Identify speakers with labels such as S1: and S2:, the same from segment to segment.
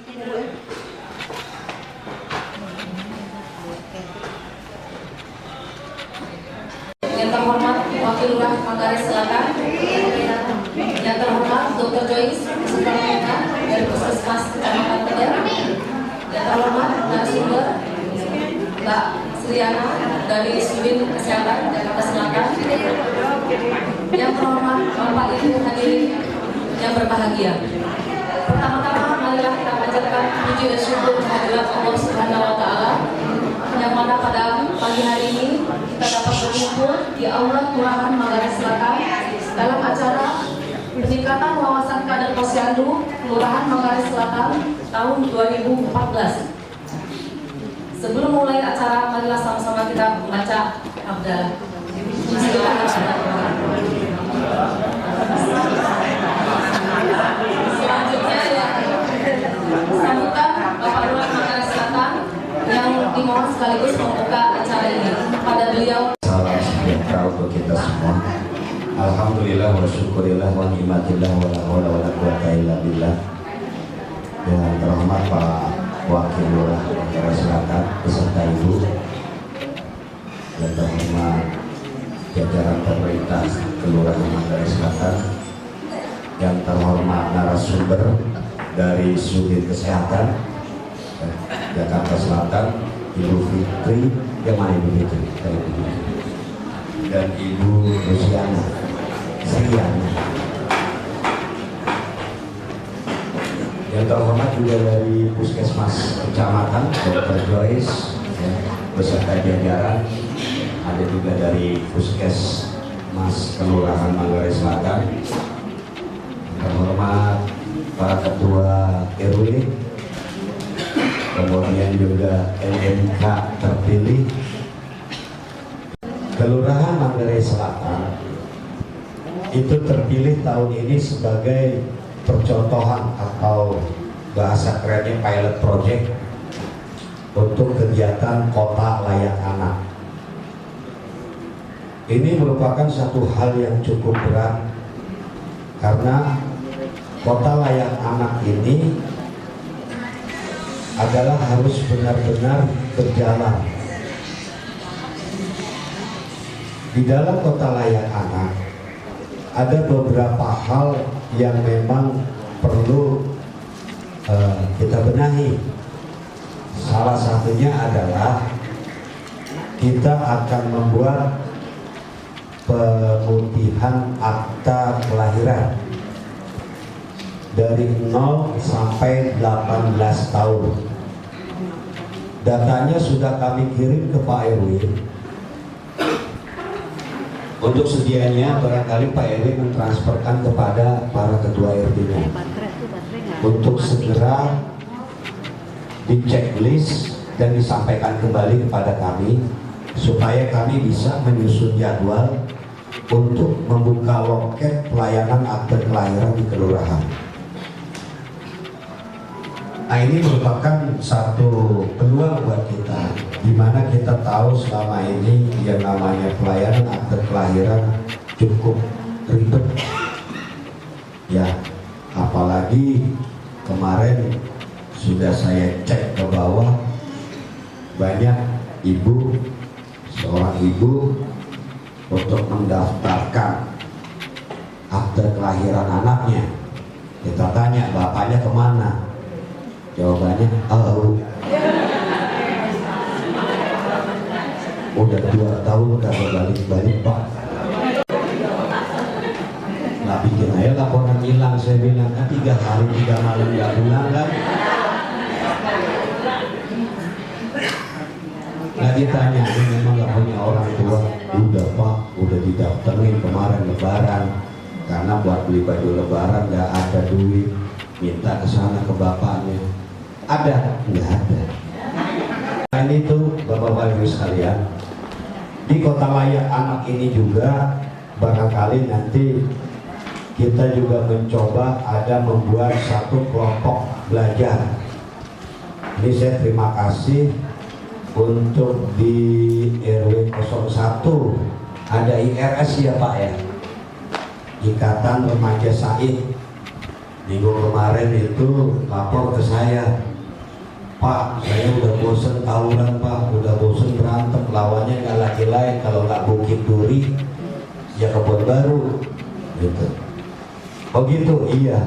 S1: Yang terhormat Wakil Lurah Manggarai Selatan, yang terhormat Dr. Joyce Sukarnita dari Puskesmas Kecamatan Tegal, yang terhormat narasumber Mbak Sriana dari Sudin Kesehatan Jakarta Selatan, yang terhormat Bapak Ibu hadirin yang berbahagia. Pertama-tama marilah kita panjatkan puji dan syukur kehadirat Allah Subhanahu wa Ta'ala, yang mana pada pagi hari ini kita dapat berkumpul di Aula Kelurahan Manggarai Selatan dalam acara peningkatan wawasan kader Posyandu Kelurahan Manggarai Selatan tahun 2014. Sebelum mulai acara, marilah sama-sama kita membaca Abdallah. Selanjutnya sambutan Bapak Lurah Manggarai Selatan yang dimohon sekaligus membuka acara ini. Pada beliau.
S2: Salam sejahtera untuk kita semua. Alhamdulillah wa syukurillah wa ni'matillah wa la haula wa la quwwata illa billah. Yang terhormat Pak Wakil Lurah Manggarai Selatan beserta Ibu, yang terhormat jajaran pemerintah Kelurahan Manggarai Selatan, yang terhormat narasumber dari Sudin Kesehatan Jakarta Selatan, Ibu Fitri, yang mana Ibu Fitri? Dan Ibu Luciana Sriana. Yang terhormat juga dari Puskesmas Kecamatan, Dr. Joyce, ya, beserta jajaran. Ada juga dari Puskesmas Kelurahan Manggarai Selatan. Yang terhormat para ketua RW, kemudian juga LMK terpilih. Kelurahan Manggarai Selatan itu terpilih tahun ini sebagai percontohan atau bahasa kerennya pilot project untuk kegiatan kota layak anak. Ini merupakan satu hal yang cukup berat karena kota layak anak ini adalah harus benar-benar berjalan. Di dalam kota layak anak ada beberapa hal yang memang perlu kita benahi. Salah satunya adalah kita akan membuat pemutihan akta kelahiran dari 0 sampai 18 tahun. Datanya sudah kami kirim ke Pak RW. Untuk sedianya barangkali Pak RW mentransferkan kepada para ketua RT-nya untuk segera di checklist dan disampaikan kembali kepada kami supaya kami bisa menyusun jadwal untuk membuka loket pelayanan akte kelahiran di kelurahan. Nah, ini merupakan satu peluang buat kita, di mana kita tahu selama ini yang namanya pelayanan akte kelahiran cukup ribet. Ya, apalagi kemarin sudah saya cek ke bawah, banyak ibu, seorang ibu untuk mendaftarkan akte kelahiran anaknya. Kita tanya, bapaknya kemana? Jawabannya, udah 2 tahun kagak balik-balik Pak. Nah, bikin aja laporan hilang, saya bilang kan 3 hari 3 malam gak pulang kan. Nah, ditanya, ini memang gak punya orang tua. Udah Pak, udah didaftarin kemarin lebaran, karena buat beli baju lebaran gak ada duit, minta ke sana ke bapaknya. Ada? Nggak ada. Nah, ini tuh Bapak-Bapak Ibu sekalian, di kota layak anak ini juga barangkali nanti kita juga mencoba ada membuat satu kelompok belajar. Ini saya terima kasih untuk di RW 01 ada IRS ya Pak ya, Ikatan Remaja Said. Minggu kemarin itu lapor ke saya, Pak, saya udah bosen tawuran Pak, udah bosen berantem, lawannya nggak laki lain, kalau nggak Bukit Duri, ya Kebon Baru, gitu. Oh gitu, iya.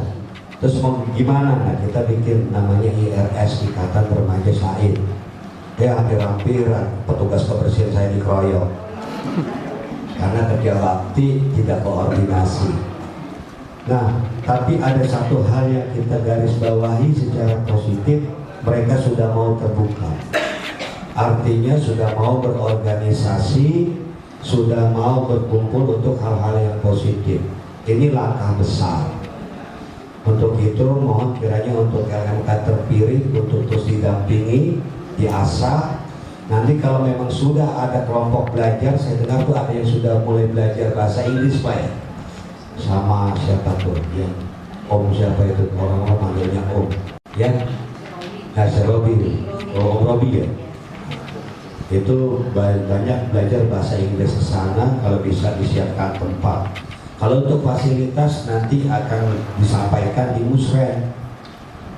S2: Terus mau gimana? Nah, kita bikin namanya IRS, Ikatan Remaja Said. Ya hampir-hampiran petugas kebersihan saya dikeroyok karena kerja bakti tidak koordinasi. Nah, tapi ada satu hal yang kita garis bawahi secara positif, mereka sudah mau terbuka. Artinya sudah mau berorganisasi, sudah mau berkumpul untuk hal-hal yang positif. Ini langkah besar. Untuk itu mohon kiranya untuk LMK terpilih untuk terus didampingi, diasah. Nanti kalau memang sudah ada kelompok belajar, saya dengar tuh ada yang sudah mulai belajar bahasa Inggris Pak ya, sama siapa tuh yang Om siapa itu, orang-orang manggilnya Om ya, Nasir Robi, Om Robi ya, itu banyak belajar bahasa Inggris ke sana. Kalau bisa disiapkan tempat. Kalau untuk fasilitas nanti akan disampaikan di musren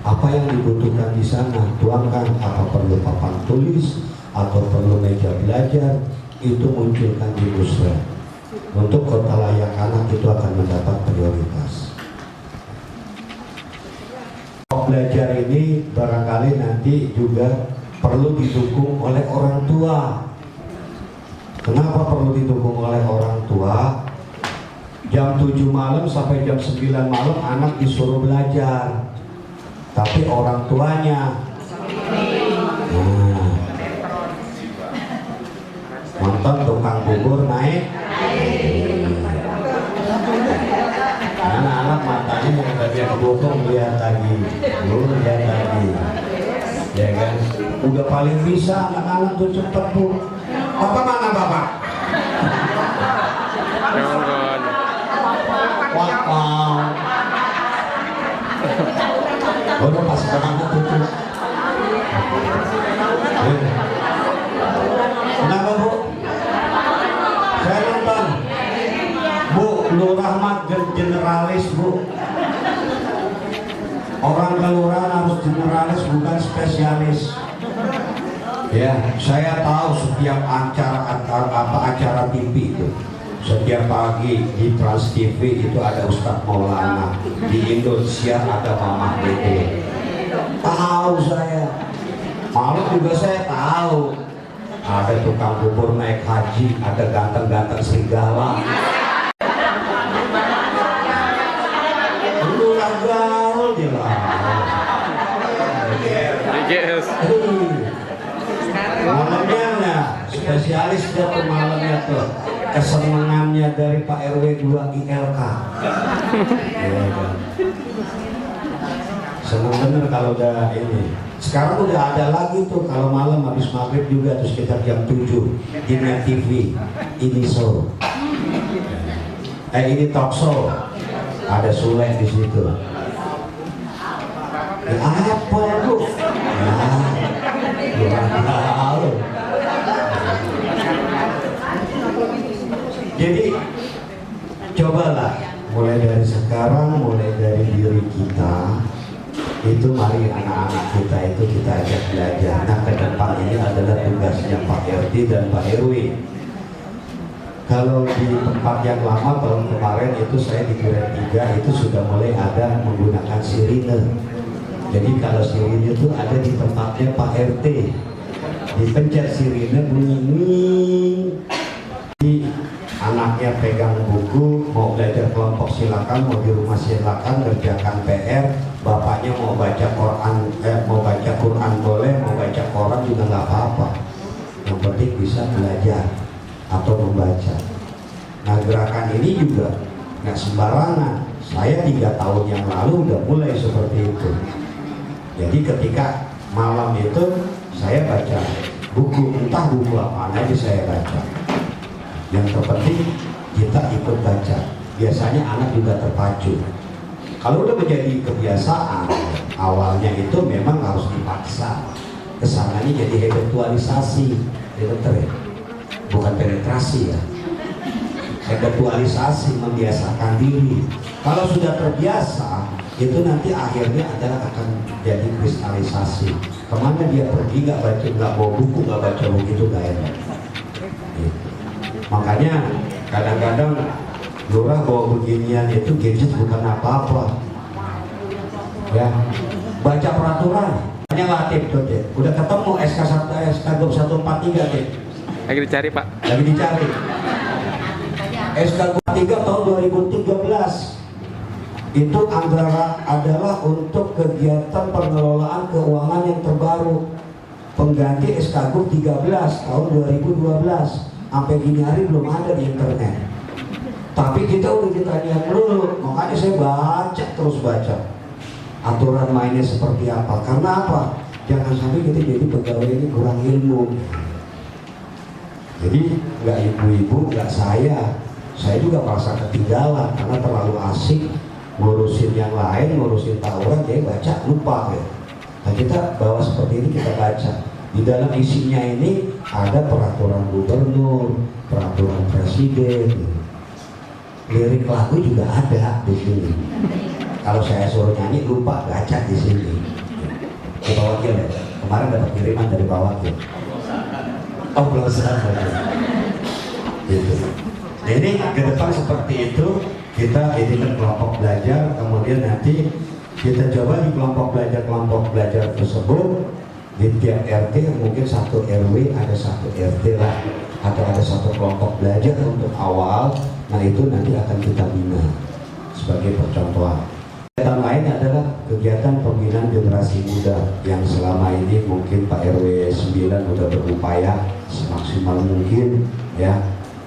S2: apa yang dibutuhkan di sana, tuangkan apa perlu papan tulis atau perlu meja belajar, itu munculkan di musren. Untuk kota layak anak itu akan mendapat prioritas. Belajar ini barangkali nanti juga perlu didukung oleh orang tua. Kenapa perlu didukung oleh orang tua? Jam 7 malam sampai jam 9 malam anak disuruh belajar, tapi orang tuanya nonton tukang bubur naik. Anak-anak matanya yang tadi kebotong lihat lagi, lihat lagi, ya kan? Udah paling bisa anak-anak tuh cepet Bu. Bapak mana bapak? Wow. Baru pas banget itu. Kenapa Bu? Saya nonton. Bu, Nur Rahmat generalis Bu. Orang kelurahan harus generalis bukan spesialis. Ya, saya tahu setiap acara TV itu. Setiap pagi di Trans TV itu ada Ustadz Maulana, di Indonesia ada Mama Dede. Tahu saya, malam juga saya tahu. Ada tukang bubur naik haji, ada ganteng-ganteng serigala. Lu gaul dia lah. Malamnya spesialis dia tuh malamnya tuh. Kesenangannya dari Pak RW 2 ILK. Senang bener kalau udah ini. Sekarang udah ada lagi tuh kalau malam habis maghrib juga tuh sekitar jam 7 di Net TV. Ini show. Ini talk show. Ada Sule di situ. Apa lu? Jadi cobalah mulai dari sekarang, mulai dari diri kita itu, mari anak-anak kita itu kita ajak belajar. Nah, ke depan ini adalah tugasnya Pak RT dan Pak RW. Kalau di tempat yang lama tahun kemarin itu saya di Duren 3 itu sudah mulai ada menggunakan sirine. Jadi kalau sirine itu ada di tempatnya Pak RT, dipencet sirine bunyi. Anaknya pegang buku, mau belajar kelompok silakan, mau di rumah silakan, kerjakan PR. Bapaknya mau baca Quran boleh, mau baca koran juga nggak apa-apa. Yang penting bisa belajar atau membaca. Nah, gerakan ini juga nggak sembarangan. Saya 3 tahun yang lalu udah mulai seperti itu. Jadi ketika malam itu saya baca buku, entah buku apa aja saya baca. Yang terpenting kita ikut baca. Biasanya anak juga terpacu. Kalau udah menjadi kebiasaan, awalnya itu memang harus dipaksa. Kesananya jadi habitualisasi, bukan penetrasi ya. Habitualisasi, membiasakan diri. Kalau sudah terbiasa, itu nanti akhirnya adalah akan jadi kristalisasi. Kemana dia pergi nggak baca, nggak bawa buku, nggak baca buku itu nggak enak. Gitu. Makanya kadang-kadang lurah bawa beginian itu gadget bukan apa-apa. Ya, baca peraturan. Hanya latih tuh deh. Udah ketemu SK 143 deh.
S3: Lagi dicari Pak.
S2: Lagi dicari. SK 3 tahun 2013 itu adalah untuk kegiatan pengelolaan keuangan yang terbaru, pengganti SK 13 tahun 2012. Sampai gini hari belum ada di internet. Tapi kita udah ditanya dulu, makanya saya baca terus baca aturan mainnya seperti apa. Karena apa? Jangan sampai kita jadi pegawai ini kurang ilmu. Jadi nggak ibu-ibu, nggak saya juga merasa ketinggalan karena terlalu asik ngurusin yang lain, ngurusin tawuran, dia baca lupa ya. Nah kita bawa seperti ini, kita baca. Di dalam isinya ini ada peraturan gubernur, peraturan presiden, lirik lagu juga ada di sini. Kalau saya suruh nyanyi lupa baca di sini. Di Pak Wakil ya, kemarin dapat kiriman dari Pak Wakil. Oh belum selesai. Gitu. Jadi ke depan seperti itu kita jadikan kelompok belajar, kemudian nanti kita coba di kelompok belajar tersebut di tiap RT mungkin satu RW ada satu RT lah, atau ada satu kelompok belajar untuk awal. Nah itu nanti akan kita bina sebagai percontohan. Kegiatan lain adalah kegiatan pembinaan generasi muda yang selama ini mungkin Pak RW 9 sudah berupaya semaksimal mungkin ya.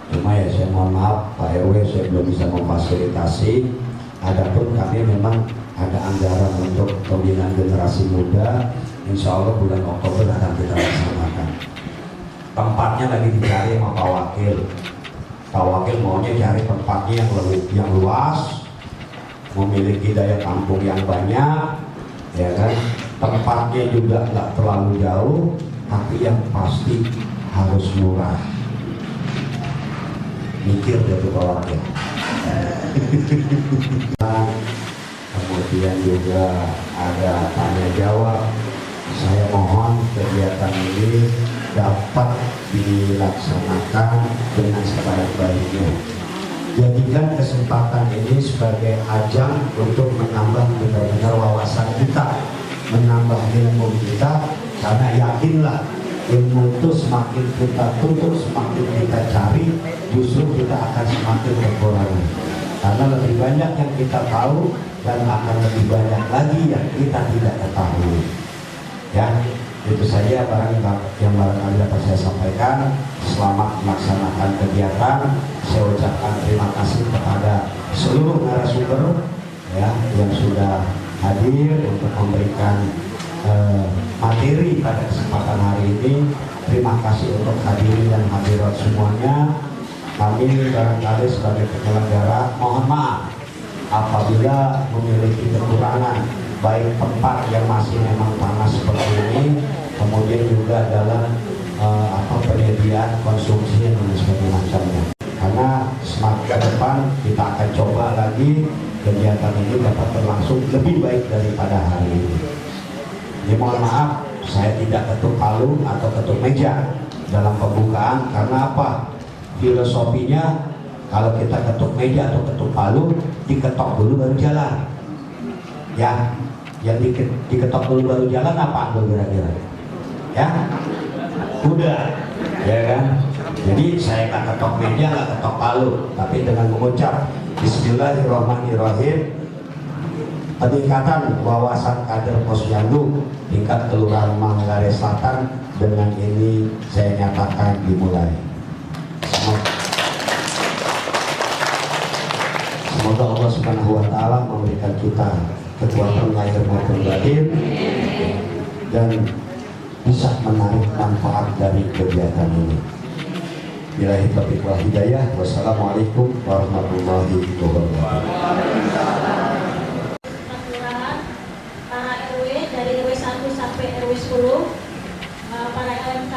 S2: Cuma ya saya mohon maaf Pak RW saya belum bisa memfasilitasi. Adapun kami memang ada anggaran untuk pembinaan generasi muda. Insya Allah bulan Oktober akan kita laksanakan. Tempatnya lagi dicari sama Pak Wakil. Pak Wakil maunya cari tempatnya yang luas, memiliki daya tampung yang banyak, ya kan? Tempatnya juga nggak terlalu jauh, tapi yang pasti harus murah. Mikir deh tuh Pak Wakil. Kemudian juga ada tanya jawab. Saya mohon kegiatan ini dapat dilaksanakan dengan sebaik-baiknya. Jadikan kesempatan ini sebagai ajang untuk menambah benar-benar wawasan kita, menambah ilmu kita, karena yakinlah ilmu itu semakin kita tuntut, semakin kita cari, justru kita akan semakin kekurangan. Karena lebih banyak yang kita tahu dan akan lebih banyak lagi yang kita tidak ketahui. Ya, itu saja yang barangkali dapat saya sampaikan. Selamat melaksanakan kegiatan. Saya ucapkan terima kasih kepada seluruh narasumber ya yang sudah hadir untuk memberikan materi pada kesempatan hari ini. Terima kasih untuk hadirin dan hadirat semuanya. Kami barangkali sebagai penyelenggara mohon maaf apabila memiliki kekurangan, baik tempat yang masih memang panas seperti ini, kemudian juga dalam penyediaan konsumsi dan sebagainya macamnya. Karena semakin ke depan kita akan coba lagi kegiatan ini dapat berlangsung lebih baik daripada hari ini. Jadi mohon maaf, saya tidak ketuk palu atau ketuk meja dalam pembukaan. Karena apa? Filosofinya kalau kita ketuk meja atau ketuk palu, diketok dulu baru jalan. Ya, yang diketok dulu baru jalan apa kira-kira? Ya, udah, ya kan? Jadi saya nggak ketok meja, nggak ketok palu, tapi dengan mengucap Bismillahirrahmanirrahim, peningkatan wawasan kader Posyandu tingkat Kelurahan Manggarai Selatan dengan ini saya nyatakan dimulai. Semoga Allah Subhanahu wa Ta'ala memberikan kita kekuatan lahir maupun batin dan bisa menarik manfaat dari kegiatan ini. Billahi taufiq wal hidayah. Wassalamualaikum warahmatullahi wabarakatuh.
S4: Para RW dari RW 1 sampai RW 10, para LMK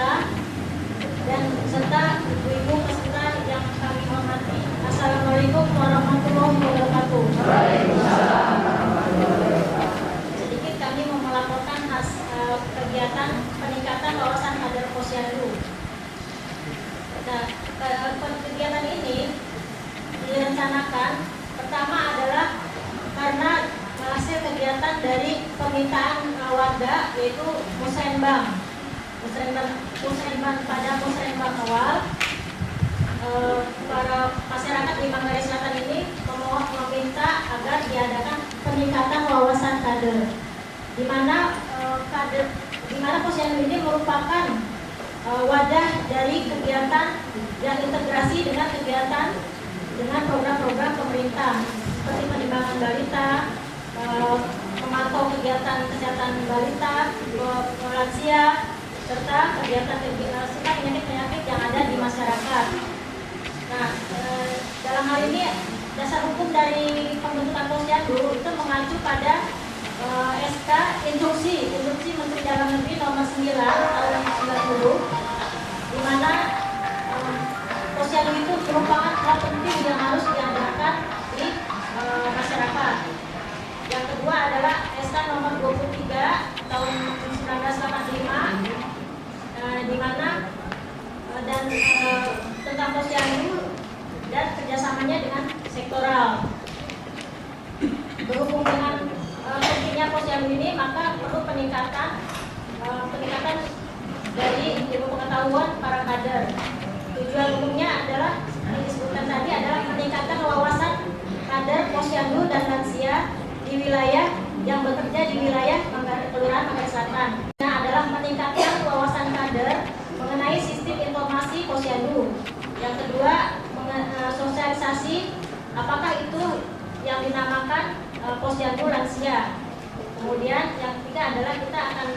S4: dan serta ibu-ibu peserta yang kami hormati. Assalamualaikum warahmatullahi wabarakatuh. Waalaikumsalam warahmatullahi wabarakatuh. dari permintaan warga, yaitu musrenbang. Musrenbang pada musrenbang awal, para masyarakat di Manggarai Selatan ini meminta agar diadakan peningkatan wawasan kader, di mana Posyandu ini merupakan wadah dari kegiatan yang integrasi dengan kegiatan dengan program-program pemerintah seperti penimbangan balita, memantau kegiatan kesehatan balita, lansia, serta kegiatan penyakit-penyakit yang ada di masyarakat. Nah, dalam hal ini dasar hukum dari pembentukan Posyandu itu mengacu pada SK Instruksi Menteri Dalam Negeri nomor 9 tahun 90, di mana Posyandu itu merupakan hal penting yang harus diadakan di masyarakat. Yang kedua adalah SK nomor 23 tahun 1985, di mana tentang Posyandu dan kerjasamanya dengan sektoral. Berhubung dengan pentingnya Posyandu ini, maka perlu peningkatan dari ilmu pengetahuan para kader. Tujuan umumnya adalah yang disebutkan tadi adalah meningkatkan wawasan kader Posyandu dan lansia di wilayah yang bekerja di wilayah Kelurahan Manggarai Selatan. Nah, adalah meningkatkan wawasan kader mengenai sistem informasi Posyandu. Yang kedua, sosialisasi apakah itu yang dinamakan Posyandu lansia. Kemudian yang ketiga adalah kita akan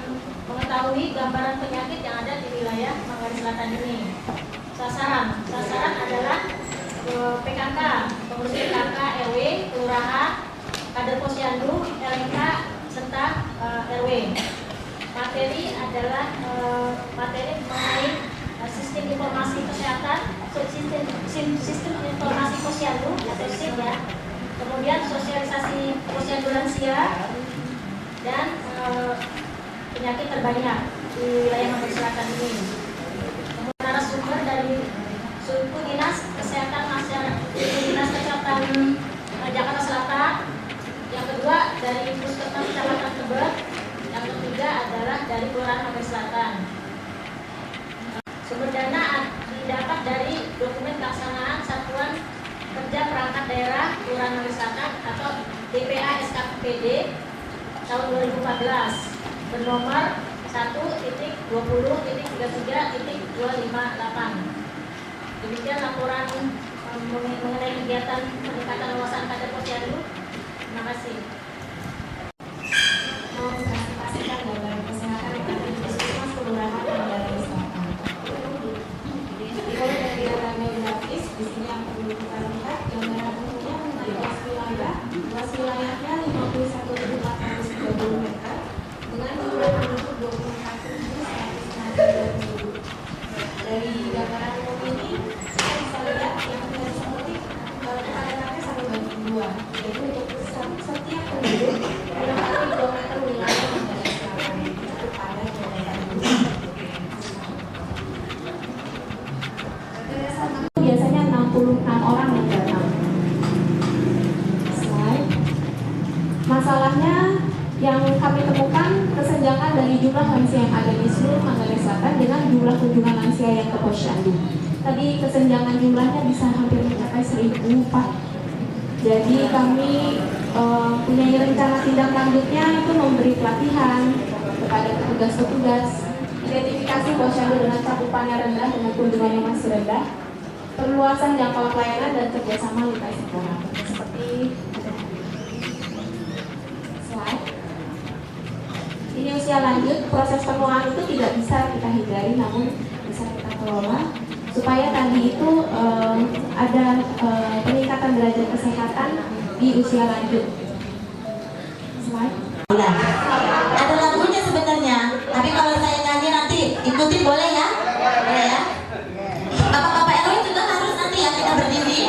S4: mengetahui gambaran penyakit yang ada di wilayah Manggarai Selatan ini. Sasaran adalah PKK, pengurus PKK, RW, kelurahan, kader Posyandu, LNK, serta RW. Materi adalah materi mengenai sistem informasi kesehatan, sistem informasi Posyandu atau SIP ya. Kemudian sosialisasi Posyandu lansia dan penyakit terbanyak di wilayah Manggarai Selatan ini. Kemudian narasumber dari suku dinas kesehatan Jakarta Selatan. Yang kedua dari Puskesmas Kecamatan Tebet. Yang ketiga adalah dari Kelurahan Manggarai Selatan. Sumber dana didapat dari dokumen pelaksanaan Satuan Kerja Perangkat Daerah Kelurahan Manggarai Selatan atau DPA SKPD tahun 2014 bernomor 1.20.33.258. Demikian laporan mengenai kegiatan peningkatan wawasan kader Posyandu. Terima kasih.
S1: Mau pastikan gambaran kesehatan yang ada di Puskesmas Kelurahan Manggarai Selatan. Dimulai dari data geografis, di sini yang perlu kita lihat gambaran umumnya mengenai luas wilayah. Luas wilayahnya 51.430 meter dengan jumlah penduduk 24.162. Dari gambaran umum ini kita bisa lihat yang tidak seperti kepadatannya 1/2, yaitu untuk setiap penduduk menempati 2 meter wilayah Manggarai Selatan. Cukup padat dan biasanya 66 orang yang datang. Slide. Masalahnya yang kami temukan kesenjangan dari jumlah lansia yang ada di seluruh Manggarai Selatan dengan jumlah kunjungan lansia yang ke Posyandu. Tadi kesenjangan jumlahnya bisa hampir mencapai 1.000 Pak. Jadi kami punya rencana tindak lanjutnya itu memberi pelatihan kepada petugas-petugas, identifikasi Posyandu dengan cakupannya rendah dengan kunjungan yang masih rendah, perluasan jangkauan pelayanan dan kerjasama lintas sektoral. Seperti slide. Ini usia lanjut, proses penuaan itu tidak bisa kita hindari, namun bisa kita kelola supaya tadi itu ada peningkatan derajat kesehatan di usia lanjut. Slide.
S3: Ya. Ada lagunya sebenarnya, tapi kalau saya nyanyi nanti ikutin boleh ya? Boleh ya? Bapak-bapak RW juga harus nanti ya kita berdiri.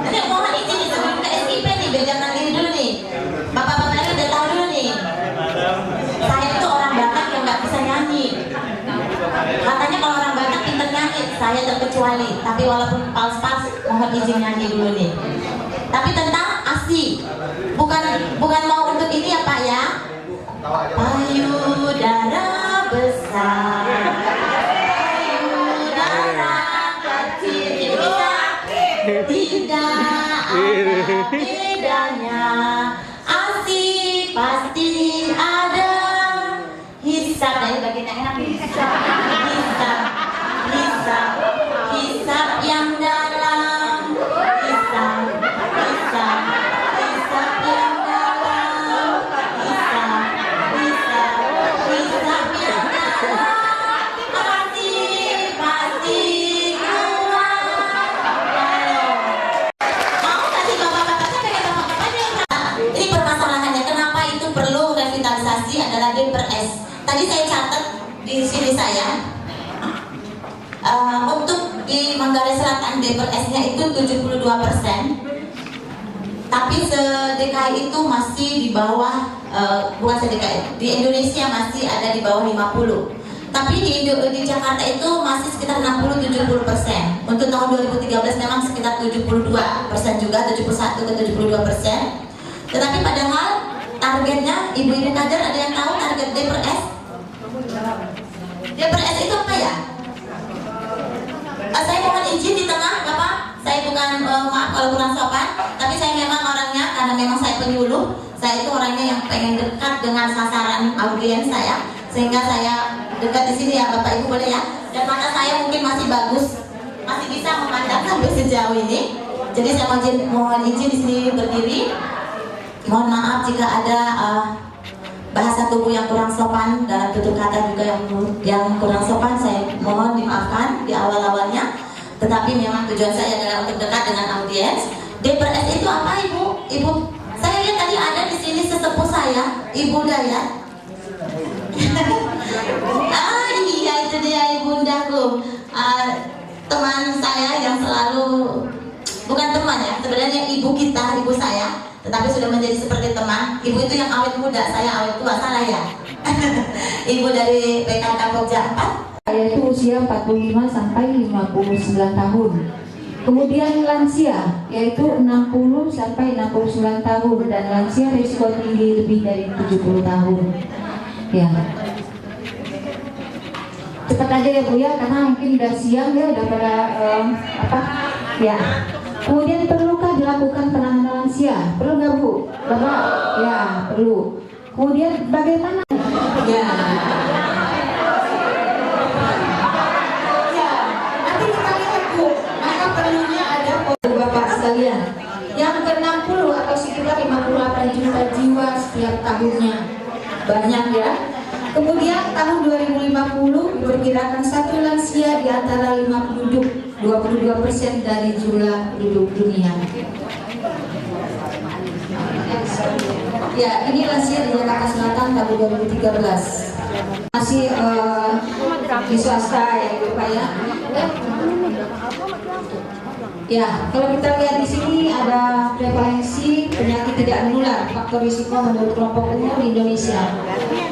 S3: Nanti mohon izin nih sebelum ke SIP nih, biar jangan diri dulu nih. Bapak-bapak RW udah tahu dulu nih. Saya itu orang Batak yang nggak bisa nyanyi. Katanya kalau orang Batak pinter nyanyi, saya terkecuali. Tapi walaupun pals-pals, mohon izin nyanyi dulu nih. Tapi tentang ASI, bukan mau untuk ini ya Pak ya. Payudara besar, payudara kecil, tidak ada bedanya. Asik pasti ada. Hisab dari bagian yang enak. Hisab yang dalam. Hisab yang dalam. Hisab yang dalam. Pasti keluar. Mau kasih bapak-bapaknya pengen bapak-bapaknya. Ini permasalahannya, kenapa itu perlu revitalisasi adalah D/S. Tadi saya catat di sini saya. Untuk di Manggarai Selatan D/S-nya itu 72%, tapi se-DKI itu masih di bawah, bukan se-DKI, di Indonesia masih ada di bawah 50. Tapi di Jakarta itu masih sekitar 60-70%. Untuk tahun 2013 memang sekitar 72% juga, 71-72%. Tetapi padahal targetnya, ibu-ibu kader ada yang tahu target D/S? D/S itu apa ya? Saya mohon izin di tengah, Bapak. Saya bukan, maaf kalau kurang sopan, tapi saya memang orangnya, karena memang saya penyuluh, saya itu orangnya yang pengen dekat dengan sasaran audiens saya, sehingga saya dekat di sini ya, Bapak Ibu boleh ya. Dan mata saya mungkin masih bagus, masih bisa memandang sampai sejauh ini. Jadi saya mohon izin di sini berdiri. Mohon maaf jika ada bahasa tubuh yang kurang sopan, dalam tutur kata juga yang kurang sopan, saya mohon dimaafkan di awal-awalnya. Tetapi memang tujuan saya adalah untuk dekat dengan audiens. D/S itu apa, Ibu? Ibu, saya lihat tadi ada di sini sesepuh saya, Ibu Dayat. Iya itu dia ibundaku. Teman saya yang selalu, bukan teman ya, sebenarnya ibu kita, ibu saya. Tetapi sudah menjadi seperti teman. Ibu itu yang awet muda, saya awet tua, salah ya? Ibu dari PKK Pokja 4.
S5: Saya itu usia 45 sampai 59 tahun. Kemudian lansia, yaitu 60 sampai 69 tahun. Dan lansia risiko tinggi lebih dari 70 tahun. Ya. Cepat aja ya Bu ya, karena mungkin udah siang ya, udah pada ya. Kemudian perlukah dilakukan penanganan lansia? Perlu nggak Bu? Bapak? Ya, perlu. Kemudian bagaimana? Ya. Ya, nanti kita lihat Bu. Maka perlunya ada Bapak sekalian. Yang ke-60 atau sekitar 58 juta jiwa setiap tahunnya. Banyak ya. Kemudian tahun 2050 diperkirakan satu lansia di antara 5 penduduk, 22% dari jumlah penduduk dunia. Ya, ini lansia di Jakarta Selatan tahun 2013. Masih di swasta ya Bapak ya. Ya, kalau kita lihat di sini ada prevalensi penyakit tidak menular, faktor risiko menurut kelompok umur di Indonesia.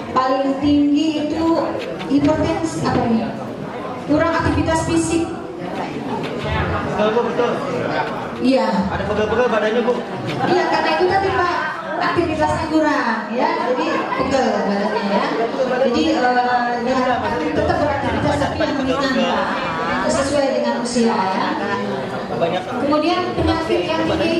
S5: Paling tinggi itu hipertensi, apa ini? Kurang aktivitas fisik.
S6: Betul.
S5: Iya.
S6: Ada pegel-pegel badannya Bu.
S5: Iya, karena itu tadi Pak, aktivitasnya kurang, ya. Jadi pegel badannya ya. Jadi ya, tetap beraktivitas tapi yang ringan Pak, sesuai dengan usia ya.
S6: Banyak.
S5: Kemudian penyakit yang ini